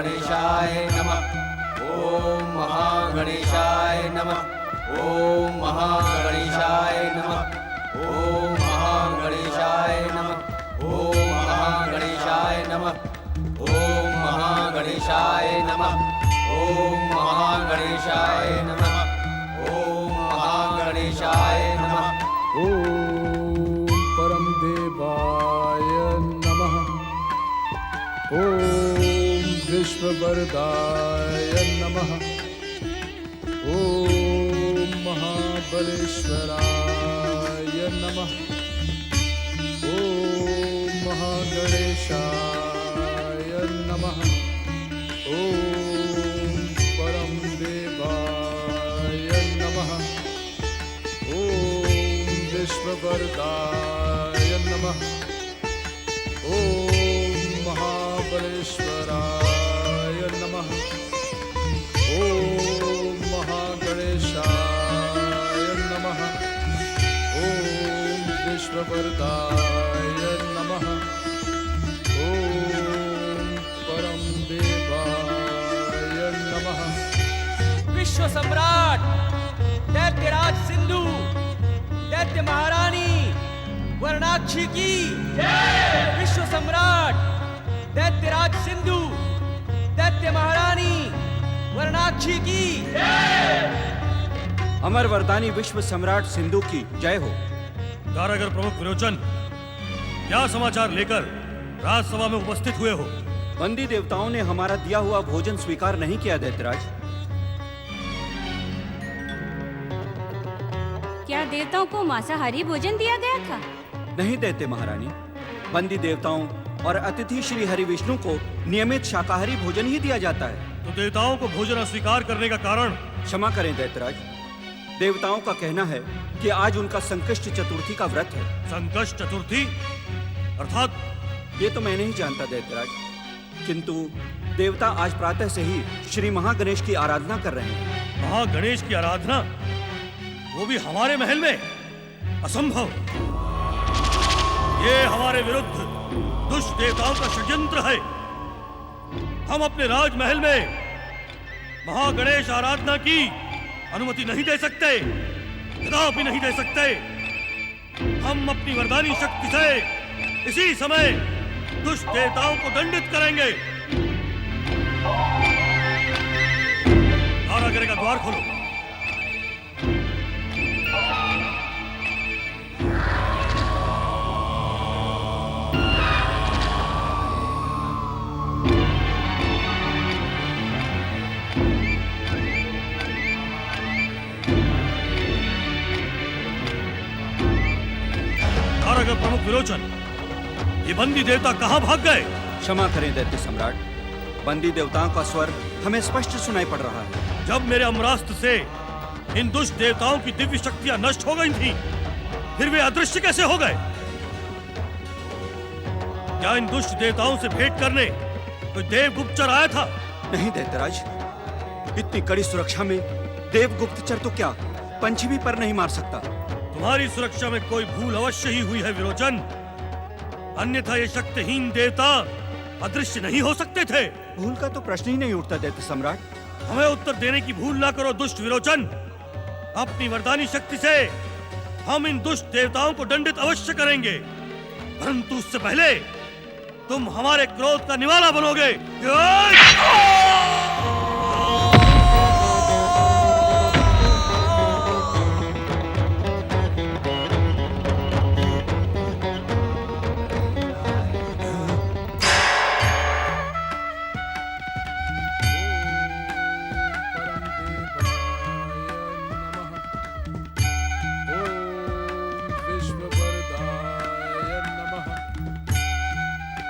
महागणेशाय नमः। ओम महागणेशाय नमः। ओम महागणेशाय नमः। ओम महागणेशाय नमः। ओम महागणेशाय नमः। ओम महागणेशाय नमः। ओम महागणेशाय नमः। ओम महागणेशाय नमः। ओम परम देवाय नमः। ओम विश्ववरदाय नमः। ओम महाबलेश्वराय नमः। ओम महागणेशाय नमः। ओम परम देवाय नमः। ओम विश्ववरदाय नमः। ओम महाबलेश्वराय नमः। ओम महागणेशाय नमः। ओम विश्ववरदाय नमः। ओम परम देवाय नमः। विश्व सम्राट दैत्यराज सिंधु दैत्य महारानी वर्णाक्षी की विश्व सम्राट दैत्यराज सिंधु दैत्य महारानी वर्णाक्षी की अमर वरदानी विश्व सम्राट सिंधु की जय हो। कारागर प्रमुख विरोचन, क्या समाचार लेकर राजसभा में उपस्थित हुए हो? बंदी देवताओं ने हमारा दिया हुआ भोजन स्वीकार नहीं किया दैत्यराज। क्या देवताओं को मांसाहारी भोजन दिया गया था? नहीं दैत्य महारानी, बंदी देवताओं और अतिथि श्री हरि विष्णु को नियमित शाकाहारी भोजन ही दिया जाता है। तो देवताओं को भोजन अस्वीकार करने का कारण? क्षमा करें दैत्यराज, देवताओं का कहना है कि आज उनका संकष्ट चतुर्थी का व्रत है। संकष्ट चतुर्थी अर्थात? ये तो मैं नहीं जानता दैत्यराज, किंतु देवता आज प्रातः से ही श्री महागणेश की आराधना कर रहे हैं। महागणेश की आराधना, वो भी हमारे महल में? असंभव। ये हमारे विरुद्ध दुष्ट देवताओं का षड्यंत्र है। हम अपने राजमहल में महागणेश आराधना की अनुमति नहीं दे सकते, कदापि नहीं दे सकते। हम अपनी वरदानी शक्ति से इसी समय दुष्ट देवताओं को दंडित करेंगे। कारागृह का द्वार खोलो। कारागृह प्रमुख विरोचन, ये बंदी देवता कहाँ भाग गए? क्षमा करें दैत्य सम्राट, बंदी देवताओं का स्वर हमें स्पष्ट सुनाई पड़ रहा है। जब मेरे अम्रास्त्र से इन दुष्ट देवताओं की दिव्य शक्तियां नष्ट हो गई थीं, फिर वे अदृश्य कैसे हो गए? क्या इन दुष्ट देवताओं से भेंट करने कोई देव गुप्तचर आया था? नहीं दैत्यराज, इतनी कड़ी सुरक्षा में देव गुप्तचर तो क्या पंछी भी पर नहीं मार सकता। तुम्हारी सुरक्षा में कोई भूल अवश्य ही हुई है विरोचन, अन्यथा ये शक्तिहीन देवता अदृश्य नहीं हो सकते थे। भूल का तो प्रश्न ही नहीं उठता दैत्य सम्राट। हमें उत्तर देने की भूल ना करो दुष्ट विरोचन। अपनी वरदानी शक्ति से हम इन दुष्ट देवताओं को दंडित अवश्य करेंगे, परंतु उससे पहले तुम हमारे क्रोध का निवाला बनोगे।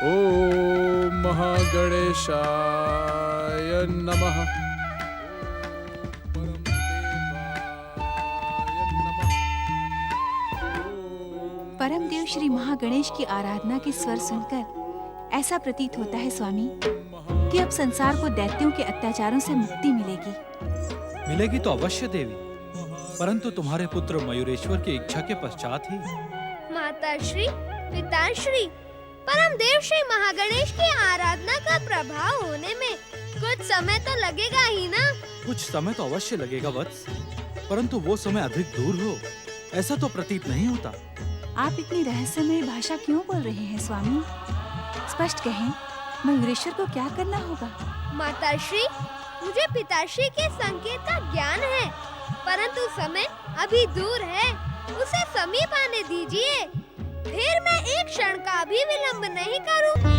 ओम महागणेशाय नमः। परम देवाय नमः। परमदेव श्री महागणेश की आराधना के स्वर सुनकर ऐसा प्रतीत होता है स्वामी कि अब संसार को दैत्यों के अत्याचारों से मुक्ति मिलेगी। मिलेगी तो अवश्य देवी, परंतु तुम्हारे पुत्र मयूरेश्वर की इच्छा के पश्चात ही। माताश्री, पिताश्री, परम देव श्री महागणेश की आराधना का प्रभाव होने में कुछ समय तो लगेगा ही ना। कुछ समय तो अवश्य लगेगा वत्स, परंतु वो समय अधिक दूर हो ऐसा तो प्रतीत नहीं होता। आप इतनी रहस्यमय भाषा क्यों बोल रहे हैं स्वामी? स्पष्ट कहें, मयूरेश्वर को क्या करना होगा? माताश्री, मुझे पिताश्री के संकेत का ज्ञान है, परंतु समय अभी दूर है, उसे समीप आने दीजिए, फिर मैं एक क्षण का भी विलंब नहीं करूं।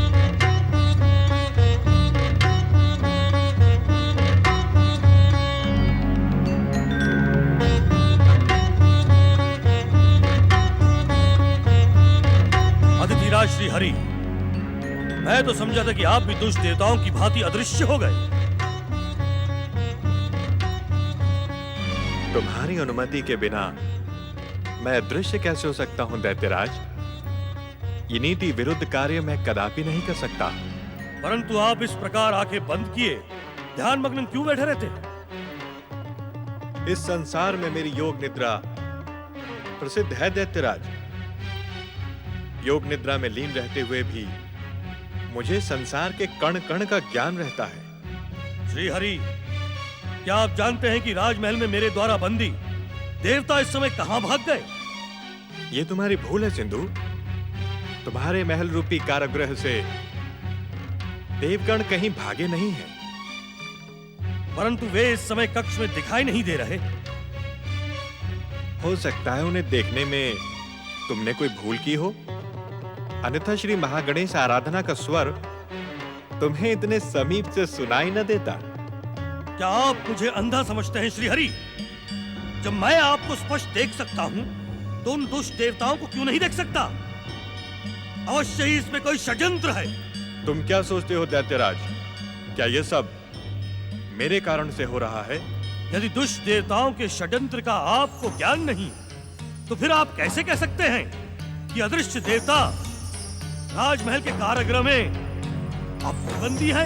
अतिथिराज श्री हरि, मैं तो समझा था कि आप भी दुष्ट देवताओं की भांति अदृश्य हो गए। तुम्हारी अनुमति के बिना मैं अदृश्य कैसे हो सकता हूं दैत्यराज? ये नीति विरुद्ध कार्य मैं कदापि नहीं कर सकता। परंतु आप इस प्रकार आंखें बंद किए ध्यान मग्न क्यों बैठे रहते? इस संसार में मेरी योग निद्रा प्रसिद्ध है दैत्यराज। योग निद्रा में लीन रहते हुए भी मुझे संसार के कण कण का ज्ञान रहता है। श्री हरि, क्या आप जानते हैं कि राजमहल में मेरे द्वारा बंदी देवता इस समय कहां भाग गए? ये तुम्हारी भूल है सिंधु। तुम्हारे महल रूपी कारागृह से देवगण कहीं भागे नहीं हैं। परंतु वे इस समय कक्ष में दिखाई नहीं दे रहे। हो सकता है उन्हें देखने में तुमने कोई भूल की हो, अन्यथा श्री महागणेश आराधना का स्वर तुम्हें इतने समीप से सुनाई न देता। क्या आप मुझे अंधा समझते हैं श्री हरि? जब मैं आपको स्पष्ट देख सकता हूं तो उन दुष्ट देवताओं को क्यों नहीं देख सकता? अवश्य ही इसमें कोई षड्यंत्र है। तुम क्या सोचते हो दैत्यराज? क्या यह सब मेरे कारण से हो रहा है? यदि दुष्ट देवताओं के षड्यंत्र का आपको ज्ञान नहीं तो फिर आप कैसे कह सकते हैं कि अदृश्य देवता राजमहल के कारागृह में आप बंदी है?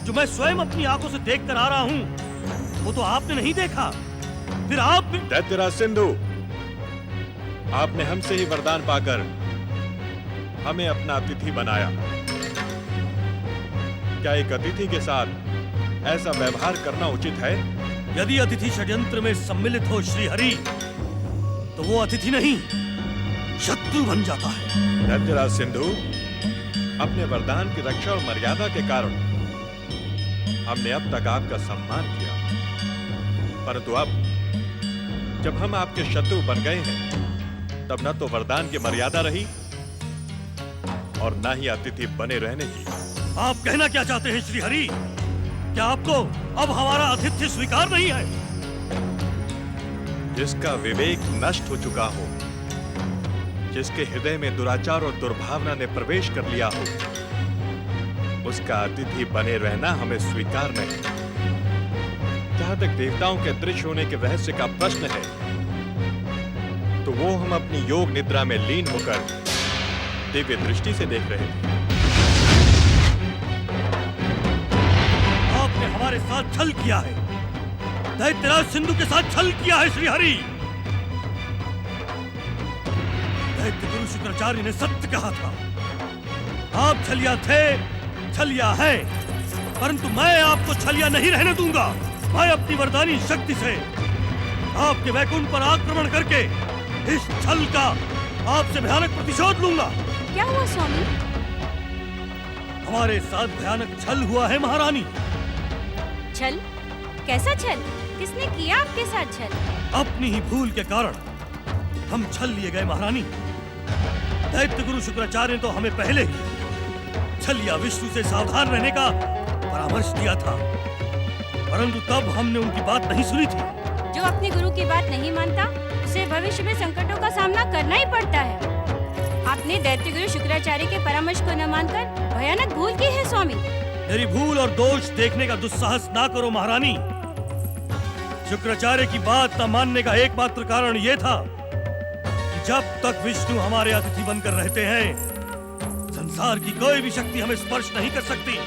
जो मैं स्वयं अपनी आंखों से देख कर आ रहा हूं वो तो आपने नहीं देखा, फिर आप भी... दैत्यराज सिंधु, आपने हमसे ही वरदान पाकर हमें अपना अतिथि बनाया। क्या एक अतिथि के साथ ऐसा व्यवहार करना उचित है? यदि अतिथि षड्यंत्र में सम्मिलित हो श्री हरि तो वो अतिथि नहीं शत्रु बन जाता है। दैत्यराज सिंधु, अपने वरदान की रक्षा और मर्यादा के कारण हमने अब तक आपका सम्मान किया, परंतु अब जब हम आपके शत्रु बन गए हैं तब न तो वरदान की मर्यादा रही और न ही अतिथि बने रहने की। आप कहना क्या चाहते हैं श्री हरि? क्या आपको अब हमारा आतिथ्य स्वीकार नहीं है? जिसका विवेक नष्ट हो चुका हो, जिसके हृदय में दुराचार और दुर्भावना ने प्रवेश कर लिया हो, उसका अतिथि बने रहना हमें स्वीकार नहीं। जहां तक देवताओं के अदृश्य होने के रहस्य का प्रश्न है तो वो हम अपनी योग निद्रा में लीन होकर दिव्य दृष्टि से देख रहे थे। आपने हमारे साथ छल किया है, दैत्यराज सिंधु के साथ छल किया है श्री हरि। दैत्य गुरु शुक्राचार्य ने सत्य कहा था, आप छलिया थे, छलिया है, परंतु मैं आपको छलिया नहीं रहने दूंगा। मैं अपनी वरदानी शक्ति से आपके वैकुंठ पर आक्रमण करके इस छल का आपसे भयानक प्रतिशोध लूंगा। क्या हुआ स्वामी? हमारे साथ भयानक छल हुआ है महारानी। छल? कैसा छल? किसने किया आपके साथ छल? अपनी ही भूल के कारण हम छल लिए गए महारानी। दैत्य गुरु शुक्राचार्य ने तो हमें पहले ही छलिया विष्णु से सावधान रहने का परामर्श दिया था, परंतु तब हमने उनकी बात नहीं सुनी थी। जो अपने गुरु की बात नहीं मानता उसे भविष्य में संकटों का सामना करना ही पड़ता है। आपने दैत्य गुरु शुक्राचार्य के परामर्श को न मानकर भयानक भूल की है स्वामी। मेरी भूल और दोष देखने का दुस्साहस ना करो महारानी। शुक्राचार्य की बात न मानने का एकमात्र कारण यह था कि जब तक विष्णु हमारे अतिथि बनकर रहते हैं संसार की कोई भी शक्ति हमें स्पर्श नहीं कर सकती।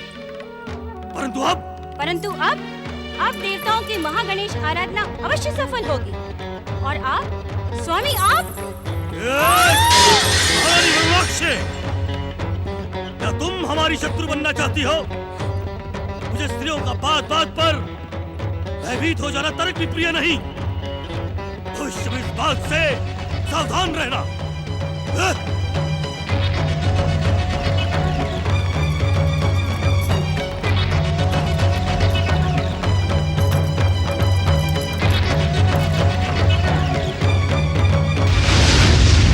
परंतु अब देवताओं की महागणेश आराधना अवश्य सफल होगी। और आप स्वामी, आप क्या तुम हमारी शत्रु बनना चाहती हो? मुझे स्त्रियों का बात बात पर भयभीत हो जाना तर्क भी प्रिय नहीं। भविष्य में इस बात से सावधान रहना।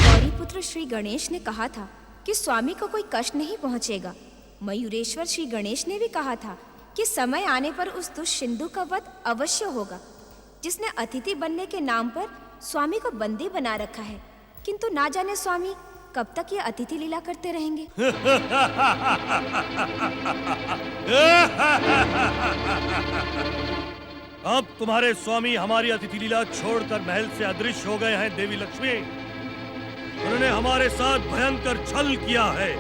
गौरीपुत्र श्री गणेश ने कहा था कि स्वामी को कोई कष्ट नहीं पहुंचेगा। मयूरेश्वर श्री गणेश ने भी कहा था कि समय आने पर उस दुष्ट सिंधु का वध अवश्य होगा, जिसने अतिथि बनने के नाम पर स्वामी को बंदी बना रखा है। किंतु ना जाने स्वामी कब तक ये अतिथि लीला करते रहेंगे। अब तुम्हारे स्वामी हमारी अतिथि लीला छोड़कर महल से अदृश्य हो गए हैं। देवी लक्ष्मी, उन्होंने हमारे साथ भयंकर छल किया है,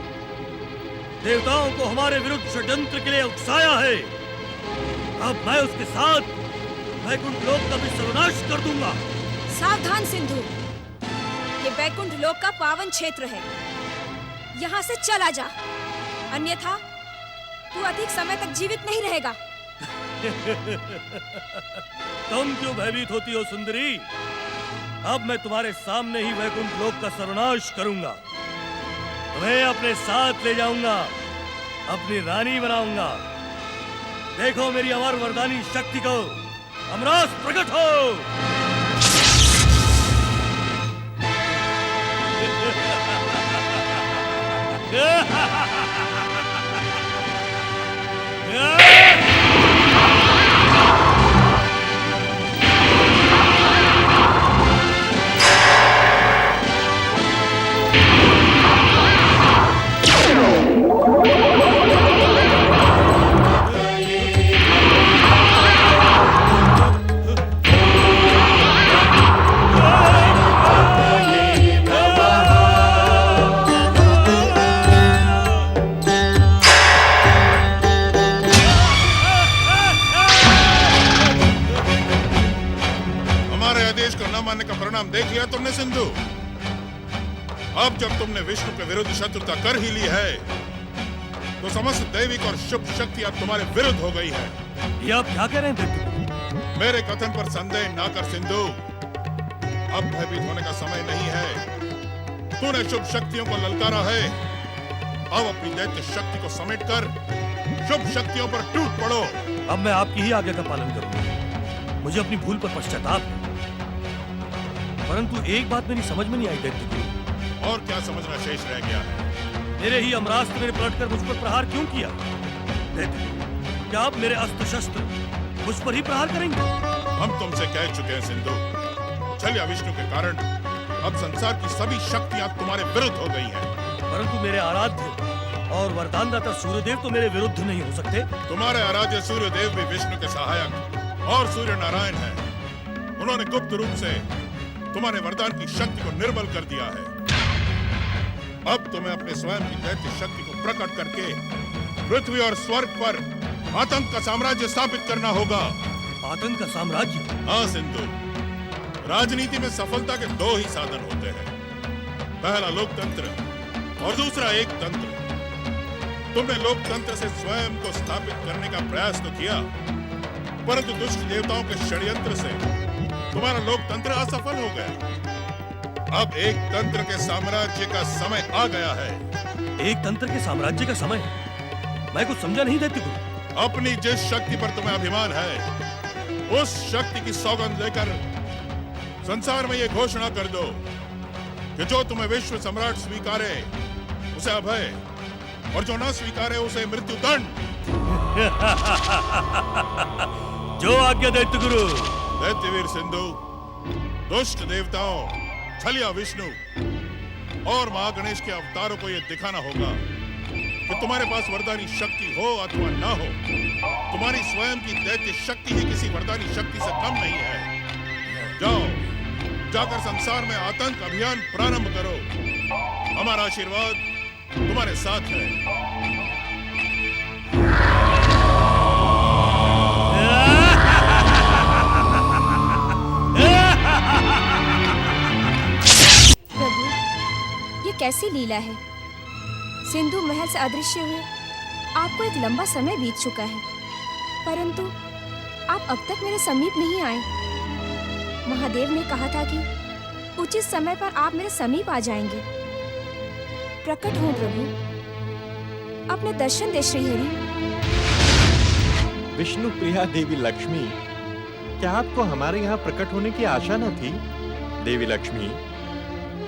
देवताओं को हमारे विरुद्ध षड्यंत्र के लिए उकसाया है। अब मैं उसके साथ वैकुंठ लोक का भी सर्वनाश कर दूंगा। सावधान सिंधु, ये वैकुंठ लोक का पावन क्षेत्र है, यहाँ से चला जा, अन्यथा तू अधिक समय तक जीवित नहीं रहेगा। तुम क्यों भयभीत होती हो सुंदरी? अब मैं तुम्हारे सामने ही वैकुंठ लोक का सर्वनाश करूंगा। तुम्हें अपने साथ ले जाऊंगा, अपनी रानी बनाऊंगा। देखो मेरी अमर वरदानी शक्ति को, अमरास प्रकट हो। देख लिया तुमने सिंधु। अब जब तुमने विष्णु के विरुद्ध शत्रुता कर ही ली है, तो समस्त दैविक और शुभ शक्ति अब तुम्हारे विरुद्ध हो गई है। ये आप क्या कह रहे हैं? मेरे कथन पर संदेह ना कर सिंधु। अब भयभीत होने का समय नहीं है। तूने शुभ शक्तियों को ललकारा है, अब अपनी दैत्य शक्ति को समेटकर शुभ शक्तियों पर टूट पड़ो। अब मैं आपकी ही आज्ञा का पालन करूंगा। मुझे अपनी भूल पर पश्चाताप है, परंतु एक बात मेरी समझ में नहीं आई दैत्य गुरु। और क्या समझना शेष रह गया है? मेरे ही अमरास्त्र ने पलटकर मुझ पर प्रहार क्यों किया? दैत्य, क्या आप मेरे अस्त्र शस्त्र मुझ पर ही प्रहार करेंगे? हम तुमसे कह चुके हैं सिंधु, छलिया विष्णु के कारण अब संसार की सभी शक्तियां तुम्हारे विरुद्ध हो गई हैं। परंतु मेरे आराध्य और वरदानदाता सूर्यदेव तो मेरे विरुद्ध नहीं हो सकते। तुम्हारे आराध्य सूर्यदेव भी विष्णु के सहायक और सूर्य नारायण हैं। उन्होंने गुप्त रूप से तुम्हारे वरदान की शक्ति को निर्बल कर दिया है। अब तुम्हें अपने स्वयं की दैत्य शक्ति को प्रकट करके पृथ्वी और स्वर्ग पर आतंक का साम्राज्य स्थापित करना होगा। आतंक का साम्राज्य? हाँ सिंधु, राजनीति में सफलता के दो ही साधन होते हैं, पहला लोकतंत्र और दूसरा एक तंत्र। तुमने लोकतंत्र से स्वयं को स्थापित करने का प्रयास तो किया, परंतु दुष्ट देवताओं के षड्यंत्र से तुम्हारा लोकतंत्र असफल हो गया। अब एक तंत्र के साम्राज्य का समय आ गया है। एक तंत्र के साम्राज्य का समय? मैं कुछ समझा नहीं दैत्य गुरु। अपनी जिस शक्ति पर तुम्हें अभिमान है, उस शक्ति की सौगंध लेकर संसार में ये घोषणा कर दो कि जो तुम्हें विश्व सम्राट स्वीकारे उसे अभय, और जो न स्वीकारे उसे मृत्यु दंड। जो आज्ञा दैत्य गुरु। दैत्यवीर सिंधु, दुष्ट देवताओं, छलिया विष्णु और महागणेश के अवतारों को यह दिखाना होगा कि तुम्हारे पास वरदानी शक्ति हो अथवा न हो, तुम्हारी स्वयं की दैत्य शक्ति ही किसी वरदानी शक्ति से कम नहीं है। जाओ, जाकर संसार में आतंक अभियान प्रारंभ करो। हमारा आशीर्वाद तुम्हारे साथ है। प्रभु, ये कैसी लीला है? सिंधु महल से अदृश्य हुए आपको एक लंबा समय बीत चुका है, परंतु आप अब तक मेरे समीप नहीं आए। महादेव ने कहा था कि उचित समय पर आप मेरे समीप आ जाएंगे। प्रकट हो प्रभु, अपने दर्शन दे श्रीहरि। विष्णु प्रिया देवी लक्ष्मी, क्या आपको हमारे यहाँ प्रकट होने की आशा न थी? देवी लक्ष्मी,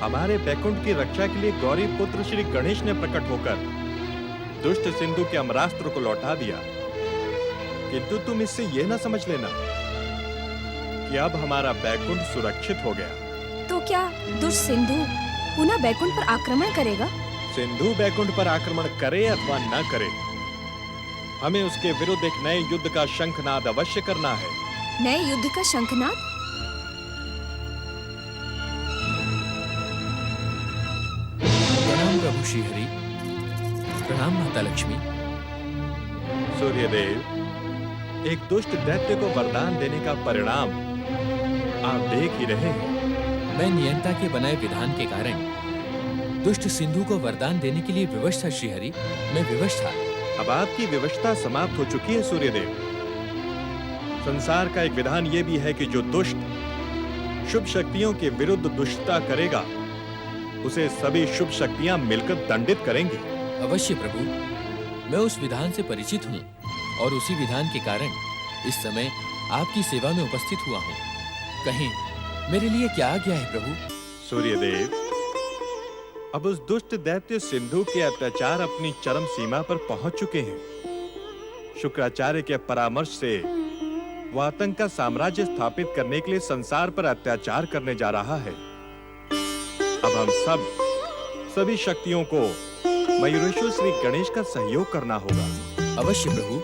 हमारे बैकुंठ की रक्षा के लिए गौरी पुत्र श्री गणेश ने प्रकट होकर दुष्ट सिंधु के अमरास्त्र को लौटा दिया। किंतु तुम इससे यह न समझ लेना कि अब हमारा बैकुंठ सुरक्षित हो गया। तो क्या दुष्ट सिंधु पुनः बैकुंठ पर आक्रमण करेगा? सिंधु बैकुंठ पर आक्रमण करे अथवा न करे, हमें उसके विरुद्ध एक नए युद्ध का शंखनाद अवश्य करना है। नए युद्ध का शंखनाद? प्रणाम प्रभु श्रीहरि। प्रणाम माता लक्ष्मी। सूर्यदेव, एक दुष्ट दैत्य को वरदान देने का परिणाम आप देख ही रहे हैं। मैं नियंता के बनाए विधान के कारण दुष्ट सिंधु को वरदान देने के लिए विवश था श्रीहरि। मैं विवश था। अब आपकी विवशता समाप्त हो चुकी है सूर्यदेव। संसार का एक विधान यह भी है कि जो दुष्ट शुभ शक्तियों के विरुद्ध दुष्टता करेगा, उसे सभी शुभ शक्तियां मिलकर दंडित करेंगी। अवश्य प्रभु, मैं उस विधान से परिचित हूँ और उसी विधान के कारण इस समय आपकी सेवा में उपस्थित हुआ हूँ। कहें, मेरे लिए क्या आज्ञा है प्रभु? सूर्यदेव, अब उस दुष्ट दैत्य सिंधु के अत्याचार अपनी चरम सीमा पर पहुंच चुके हैं। शुक्राचार्य के परामर्श से वह आतंक का साम्राज्य स्थापित करने के लिए संसार पर अत्याचार करने जा रहा है। अब हम सभी शक्तियों को मयूरेश्वर श्री गणेश का सहयोग करना होगा। अवश्य प्रभु,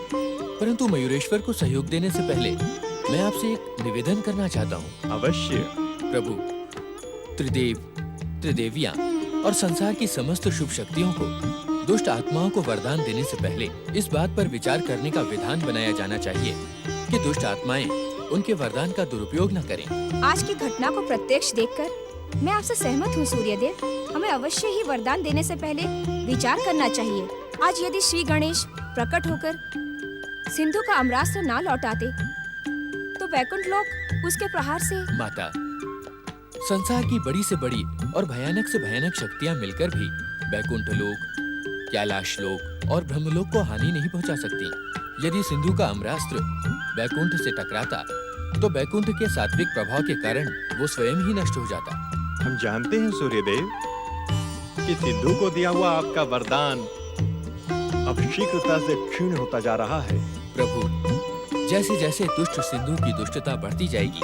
परंतु मयूरेश्वर को सहयोग देने से पहले मैं आपसे एक निवेदन करना चाहता हूँ। अवश्य प्रभु। त्रिदेव, त्रिदेवियां और संसार की समस्त शुभ शक्तियों को दुष्ट आत्माओं को वरदान देने से पहले इस बात पर विचार करने का विधान बनाया जाना चाहिए कि दुष्ट आत्माएं उनके वरदान का दुरुपयोग न करें। आज की घटना को प्रत्यक्ष देखकर मैं आपसे सहमत हूँ सूर्यदेव। हमें अवश्य ही वरदान देने से पहले विचार करना चाहिए। आज यदि श्री गणेश प्रकट होकर सिंधु का अमरास्त्र ना लौटाते तो वैकुंठ लोक उसके प्रहार से। माता, संसार की बड़ी से बड़ी और भयानक से भयानक शक्तियां मिलकर भी वैकुंठ लोक, कैलाश लोक और ब्रह्मलोक को हानि नहीं पहुंचा सकती। यदि सिंधु का अमरास्त्र वैकुंठ से टकराता तो वैकुंठ के सात्विक प्रभाव के कारण वो स्वयं ही नष्ट हो जाता। हम जानते हैं सूर्यदेव कि सिंधु को दिया हुआ आपका वरदान अब शीघ्रता से क्षीण होता जा रहा है। प्रभु, जैसे जैसे दुष्ट सिंधु की दुष्टता बढ़ती जाएगी,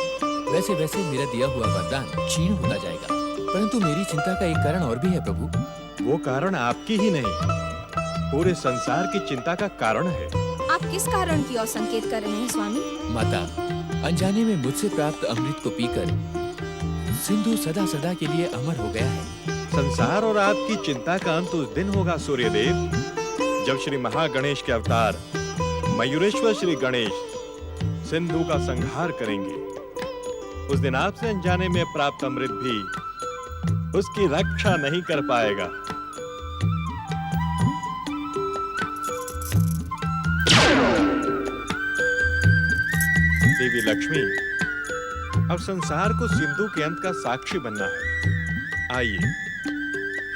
वैसे वैसे मेरा दिया हुआ वरदान क्षीण होता जाएगा। परंतु मेरी चिंता का एक कारण और भी है प्रभु। वो कारण आपकी ही नहीं, पूरे संसार की चिंता का कारण है। आप किस कारण की ओर संकेत कर रहे हैं स्वामी? माता, अनजाने में मुझसे प्राप्त अमृत को पीकर सिंधु सदा सदा के लिए अमर हो गया है। संसार और आपकी चिंता का अंत उस दिन होगा सूर्यदेव, जब श्री महागणेश के अवतार मयूरेश्वर श्री गणेश सिंधु का संहार करेंगे। उस दिन आपसे अनजाने में प्राप्त अमृत भी उसकी रक्षा नहीं कर पाएगा। देवी लक्ष्मी, अब संसार को सिंधु के अंत का साक्षी बनना है। आइए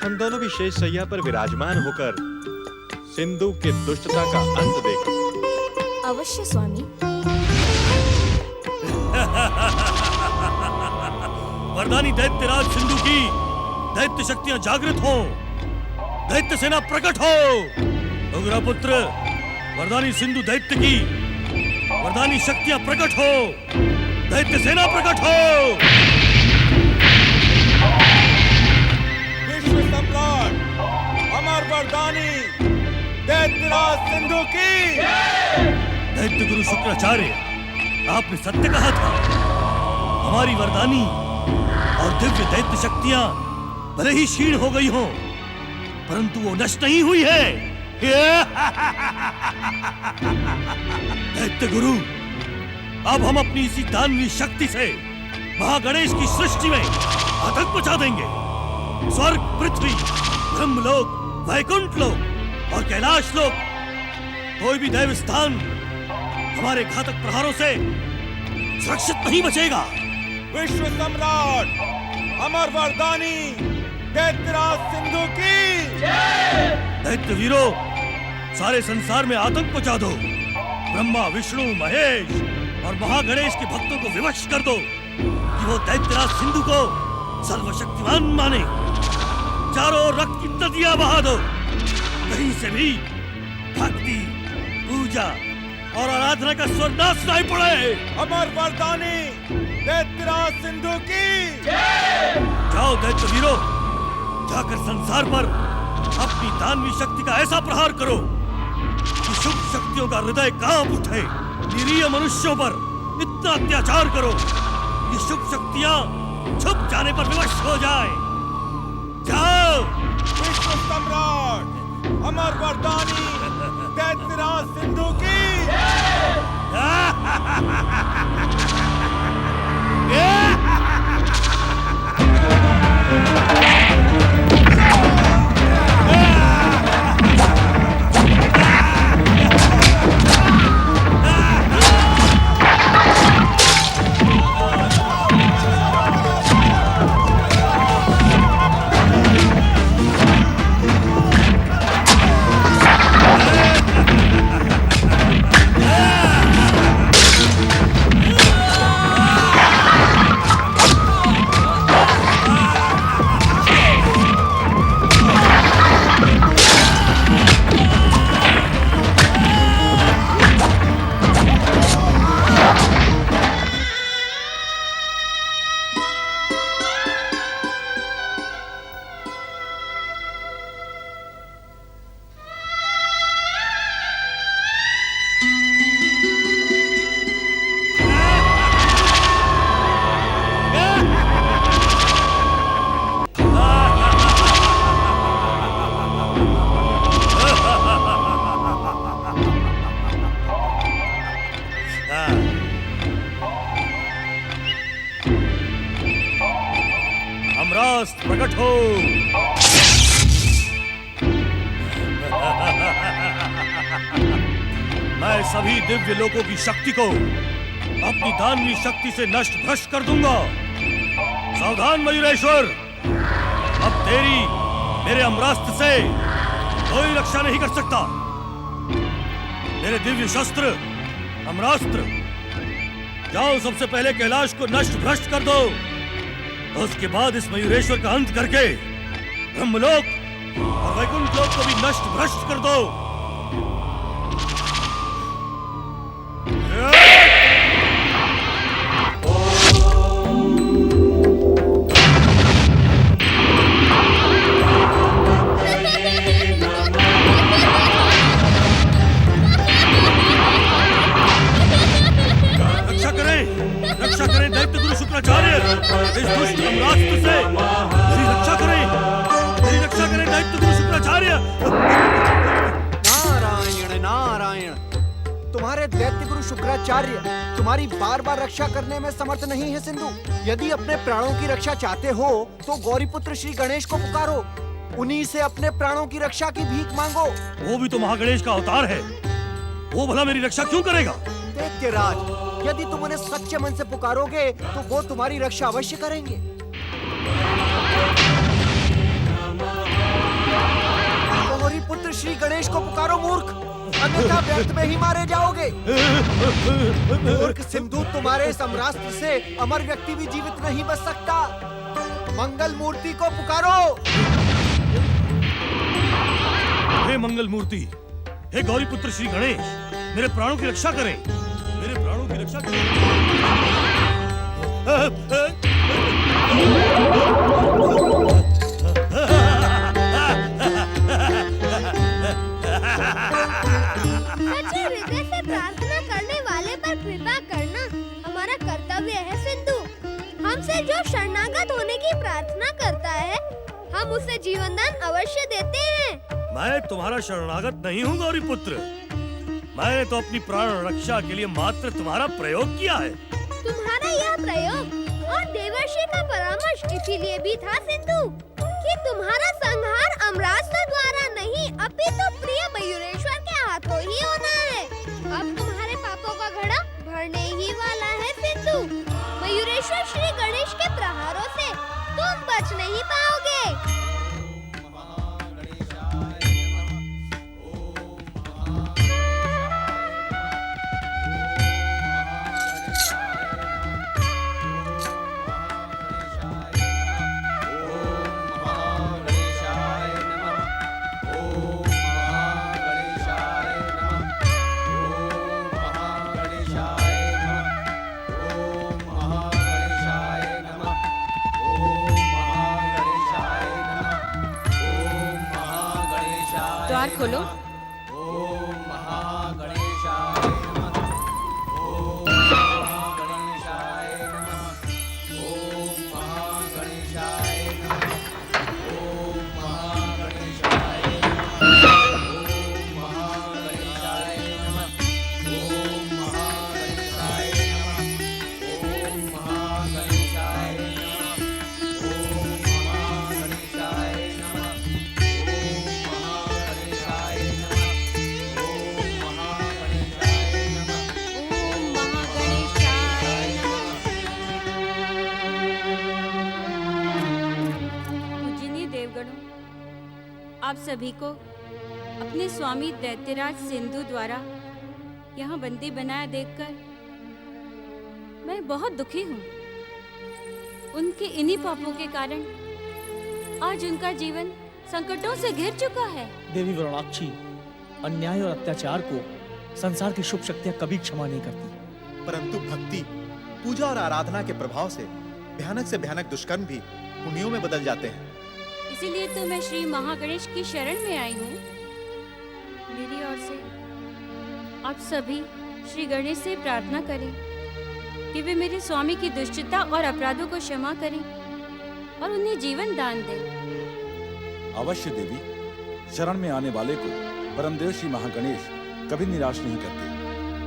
हम दोनों भी शेष शैया पर विराजमान होकर सिंधु के दुष्टता का अंत देखें। अवश्य स्वामी। वरदानी दैत्यराज सिंधु की दैत्य शक्तियां जागृत हो, दैत्य सेना प्रकट हो। उग्रपुत्र, वरदानी सिंधु दैत्य की वरदानी शक्तियां प्रकट हो, दैत्य सेना प्रकट हो। विश्व सम्राट अमर वरदानी दैत्यराज सिंधु की। दैत्य गुरु शुक्राचार्य, आपने सत्य कहा था। हमारी वरदानी और दिव्य दैत्य शक्तियां भले ही क्षीण हो गई हों, परंतु वो नष्ट नहीं हुई है। दैत्य गुरु, अब हम अपनी इसी दानवीय शक्ति से महागणेश की सृष्टि में आतंक मचा देंगे। स्वर्ग, पृथ्वी, ब्रह्मलोक, वैकुंठ लोक और कैलाश लोक, कोई भी दैव स्थान हमारे घातक प्रहारों से सुरक्षित नहीं बचेगा। विश्व सम्राट अमर वरदानी दैत्यराज सिंधु की दैत्य वीरों, सारे संसार में आतंक मचा दो। ब्रह्मा, विष्णु, महेश और महागणेश के भक्तों को विवश कर दो कि वो दैत्यराज सिंधु को सर्वशक्तिमान माने। चारों ओर रक्त की नदियां बहा दो। कहीं से भी भक्ति, पूजा और आराधना का स्वर ना सुनाई पड़े। अमर वरदानी दैत्यराज सिंधु की जाओ दैत्य वीरों, जाकर संसार पर अपनी दानवी शक्ति का ऐसा प्रहार करो कि शुभ शक्तियों का हृदय कांप उठे। निरीह मनुष्यों पर इतना अत्याचार करो कि शुभ शक्तियां छुप जाने पर विवश हो जाए। जाओ। विश्व सम्राट अमर वरदानी दैत्यराज सिंधु की अमरास्त्र प्रकट हो। मैं सभी दिव्य लोकों की शक्ति को अपनी दानवी शक्ति से नष्ट भ्रष्ट कर दूंगा। सावधान मयूरेश्वर, अब तेरी मेरे अमरास्त्र से कोई रक्षा नहीं कर सकता। मेरे दिव्य शस्त्र अमरास्त्र, जाओ सबसे पहले कैलाश को नष्ट भ्रष्ट कर दो। उसके बाद इस मयूरेश्वर का अंत करके ब्रह्मलोक और वैकुंठ लोक को भी नष्ट भ्रष्ट कर दो। रक्षा करें दैत्य गुरु शुक्राचार्य, इस दुष्ट अमरास्त्र से मेरी रक्षा करें, मेरी रक्षा करें दैत्य गुरु शुक्राचार्य। नारायण नारायण, तुम्हारे दैत्य गुरु शुक्राचार्य तुम्हारी बार बार रक्षा करने में समर्थ नहीं है सिंधु। यदि अपने प्राणों की रक्षा चाहते हो तो गौरीपुत्र श्री गणेश को पुकारो, उन्हीं से अपने प्राणों की रक्षा की भीख मांगो। वो भी तो महागणेश का अवतार है, वो भला मेरी रक्षा क्यों करेगा? दैत्यराज, यदि तुम उन्हें सच्चे मन से पुकारोगे तो वो तुम्हारी रक्षा अवश्य करेंगे। गौरीपुत्र श्री गणेश को पुकारो मूर्ख, अन्यथा व्यर्थ में ही मारे जाओगे। मूर्ख सिंधु, तुम्हारे इस अमरास्त्र से अमर व्यक्ति भी जीवित नहीं बच सकता। मंगल मूर्ति को पुकारो। हे मंगल मूर्ति, हे गौरीपुत्र श्री गणेश, मेरे प्राणों की रक्षा करें, मेरे प्राणों की रक्षा करें। सच्चे हृदय से प्रार्थना करने वाले पर कृपा करना हमारा कर्तव्य है सिंधु। हमसे जो शरणागत होने की प्रार्थना करता है, हम उसे जीवन दान अवश्य देते हैं। मैं तुम्हारा शरणागत नहीं हूँ गौरीपुत्र, मैंने तो अपनी प्राण रक्षा के लिए मात्र तुम्हारा प्रयोग किया है। तुम्हारा यह प्रयोग और देवर्षि का परामर्श इसीलिए भी था सिंधु कि तुम्हारा संहार अमरास्त्र द्वारा नहीं अपितु प्रिय मयूरेश्वर के हाथों ही होना है। अब तुम्हारे पापों का द्वार खोलो। ओम महागणेशाय नमः। ओम महागणेशाय नमः। ओम महागणेशाय नमः। ओम महागणेशाय नमः। ओम महागणेशाय नमः। ओम महागणेशाय नमः। ओम महागणेशाय नमः। ओम महागणेशाय नमः। पूजनीय देवगणों, आप सभी को अपने स्वामी दैत्यराज सिंधु द्वारा यहाँ बंदी बनाया देखकर मैं बहुत दुखी हूँ। उनके इन्हीं पापों के कारण आज उनका जीवन संकटों से घिर चुका है। देवी वरुणाक्षी, अन्याय और अत्याचार को संसार की शुभ शक्तियां कभी क्षमा नहीं करती। परंतु भक्ति, पूजा और आराधना के प्रभाव से भयानक दुष्कर्म भी पुण्यों में बदल जाते हैं। इसीलिए तो मैं श्री महागणेश की शरण में आई हूँ। मेरी ओर से आप सभी श्री गणेश से प्रार्थना करें कि वे मेरे स्वामी की दुष्टता और अपराधों को क्षमा करें और उन्हें जीवन दान दें। अवश्य देवी, शरण में आने वाले को परमदेव श्री महागणेश कभी निराश नहीं करते।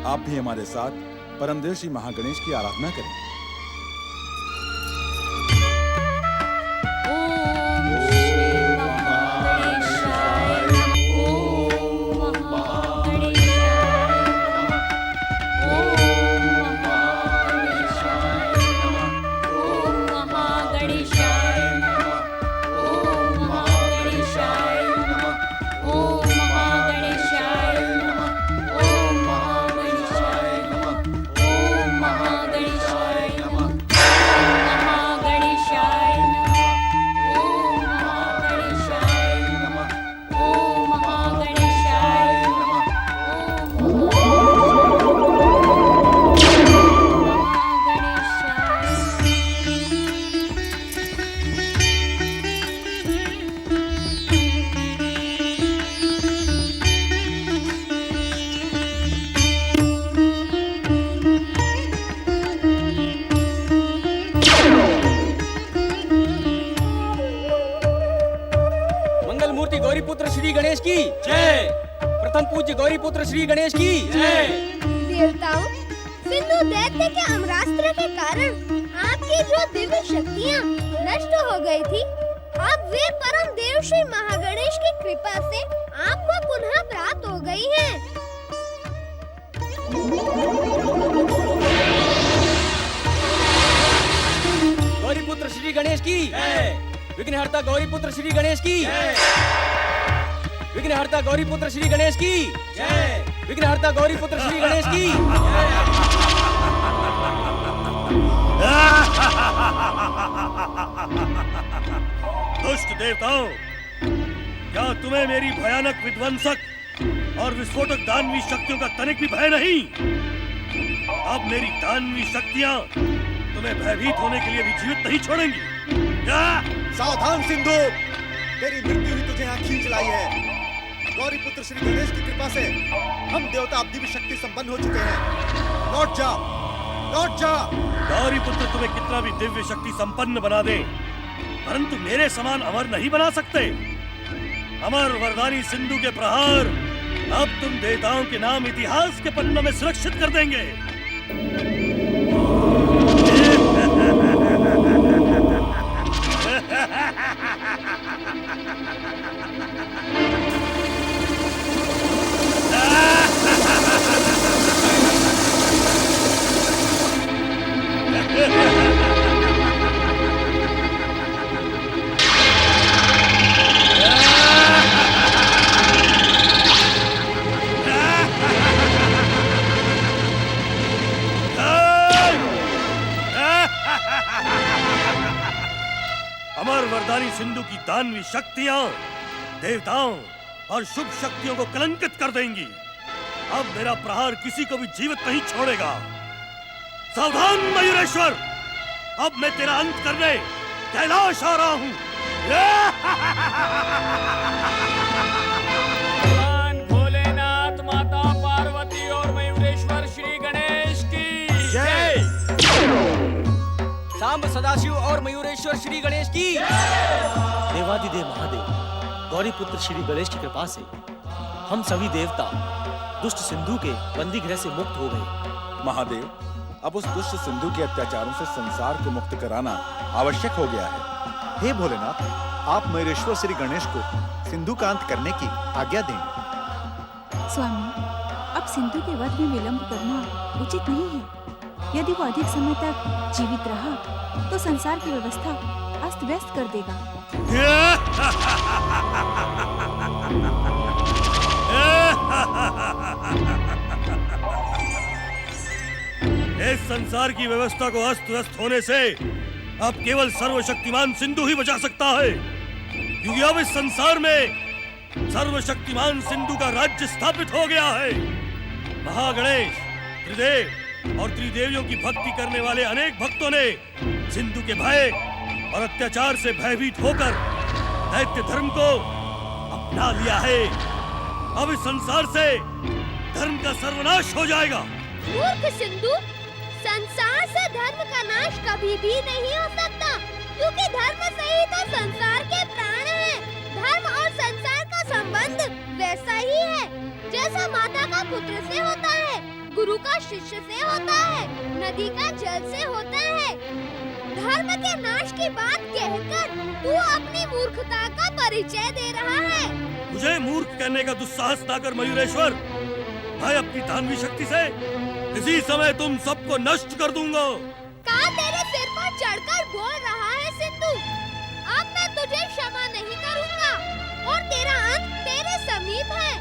आप भी हमारे साथ परमदेव श्री महागणेश की आराधना करें। गौरीपुत्र श्री गणेश की जय। प्रथम पूज्य गौरीपुत्र श्री गणेश की जय। देवताओं, सिंधु दैत्य के अमरास्त्र के कारण आपकी जो दिव्य शक्तियाँ नष्ट हो गई थी, अब वे परम देव श्री महागणेश की कृपा से आपको पुनः प्राप्त हो गई हैं। गौरीपुत्र श्री गणेश की जय। विघ्नहर्ता गौरीपुत्र श्री गणेश की जय। विघ्नहर्ता गौरीपुत्र श्री गणेश की जय। विघ्नहर्ता गौरीपुत्र श्री गणेश की दुष्ट देवताओं, क्या तुम्हें मेरी भयानक विध्वंसक और विस्फोटक दानवी शक्तियों का तनिक भी भय नहीं? अब मेरी दानवी शक्तियां तुम्हें भयभीत होने के लिए भी जीवित नहीं छोड़ेंगी। सावधान सिंधु, तेरी मृत्यु ही तुझे यहाँ खींच लाई है। गौरीपुत्र श्री गणेश की कृपा से हम देवता अब दिव्य शक्ति संपन्न हो चुके हैं। लौट जा, लौट जा। गौरीपुत्र तुम्हें कितना भी दिव्य शक्ति संपन्न बना दे, परंतु मेरे समान अमर नहीं बना सकते। अमर वरदानी सिंधु के प्रहार अब तुम देवताओं के नाम इतिहास के पन्नों में सुरक्षित कर देंगे। अमर वरदानी सिंधु की दानवी शक्तियां देवताओं और शुभ शक्तियों को कलंकित कर देंगी। अब मेरा प्रहार किसी को भी जीवित नहीं छोड़ेगा। सावधान मयूरेश्वर, अब मैं तेरा अंत करने कैलाश आ रहा हूं। सांब सदाशिव और मयूरेश्वर श्री गणेश की। देवादिदेव महादेव गौरी पुत्र श्री गणेश की कृपा से हम सभी देवता दुष्ट सिंधु के बंदी गृह से मुक्त हो गए। महादेव, अब उस दुष्ट सिंधु के अत्याचारों से संसार को मुक्त कराना आवश्यक हो गया है। हे भोलेनाथ, आप मयूरेश्वर श्री गणेश को सिंधु का अंत करने की आज्ञा दें। स्वामी, अब सिंधु के वध में विलंब करना उचित नहीं है। यदि वो अधिक समय तक जीवित रहा तो संसार की व्यवस्था अस्त व्यस्त कर देगा। इस संसार की व्यवस्था को अस्त व्यस्त होने से अब केवल सर्वशक्तिमान सिंधु ही बचा सकता है, क्योंकि अब इस संसार में सर्वशक्तिमान सिंधु का राज्य स्थापित हो गया है। महागणेश, त्रिदेव और त्रिदेवियों की भक्ति करने वाले अनेक भक्तों ने सिंधु के भय और अत्याचार से भयभीत होकर दैत्य धर्म को अपना लिया है। अब इस संसार से धर्म का सर्वनाश हो जाएगा। मूर्ख सिंधु, संसार से धर्म का नाश कभी भी नहीं हो सकता, क्योंकि धर्म से ही तो संसार के प्राण हैं। धर्म और संसार का संबंध वैसा ही है जैसा माता का पुत्र से होता है, गुरु का शिष्य से होता है, नदी का जल से होता है। धर्म के नाश की बात कहकर तू अपनी मूर्खता का परिचय दे रहा है। मुझे मूर्ख कहने का दुस्साहस ना कर मयूरेश्वर। मैं अपनी दानवी शक्ति से इसी समय तुम सबको नष्ट कर दूंगा। का तेरे सिर पर चढ़कर बोल रहा है सिंधु? अब मैं तुझे क्षमा नहीं करूंगा और तेरा अंत तेरे समीप है।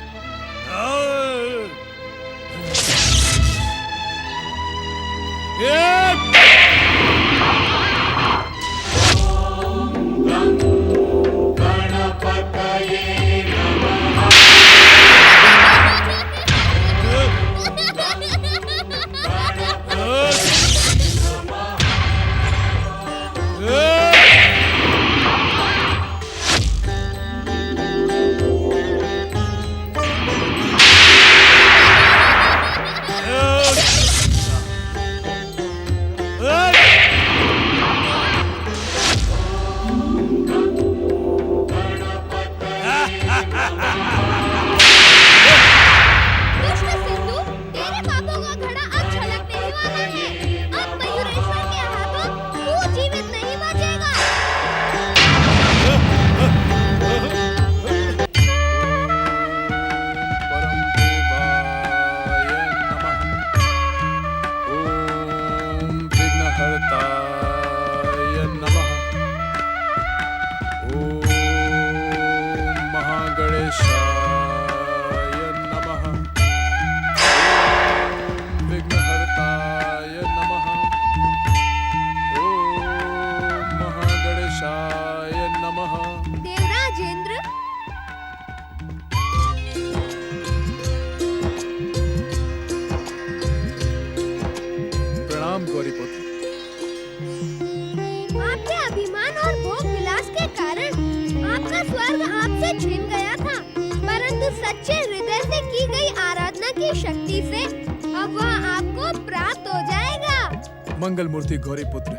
मंगल मूर्ति गौरी पुत्र,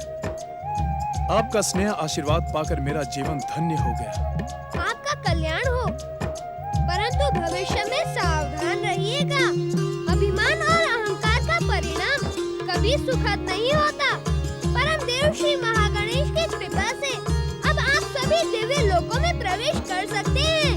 आपका स्नेह आशीर्वाद पाकर मेरा जीवन धन्य हो गया। आपका कल्याण हो, परंतु भविष्य में सावधान रहिएगा। अभिमान और अहंकार का परिणाम कभी सुखद नहीं होता। परम देव श्री महागणेश की कृपा से अब आप सभी दिव्य लोकों में प्रवेश कर सकते हैं।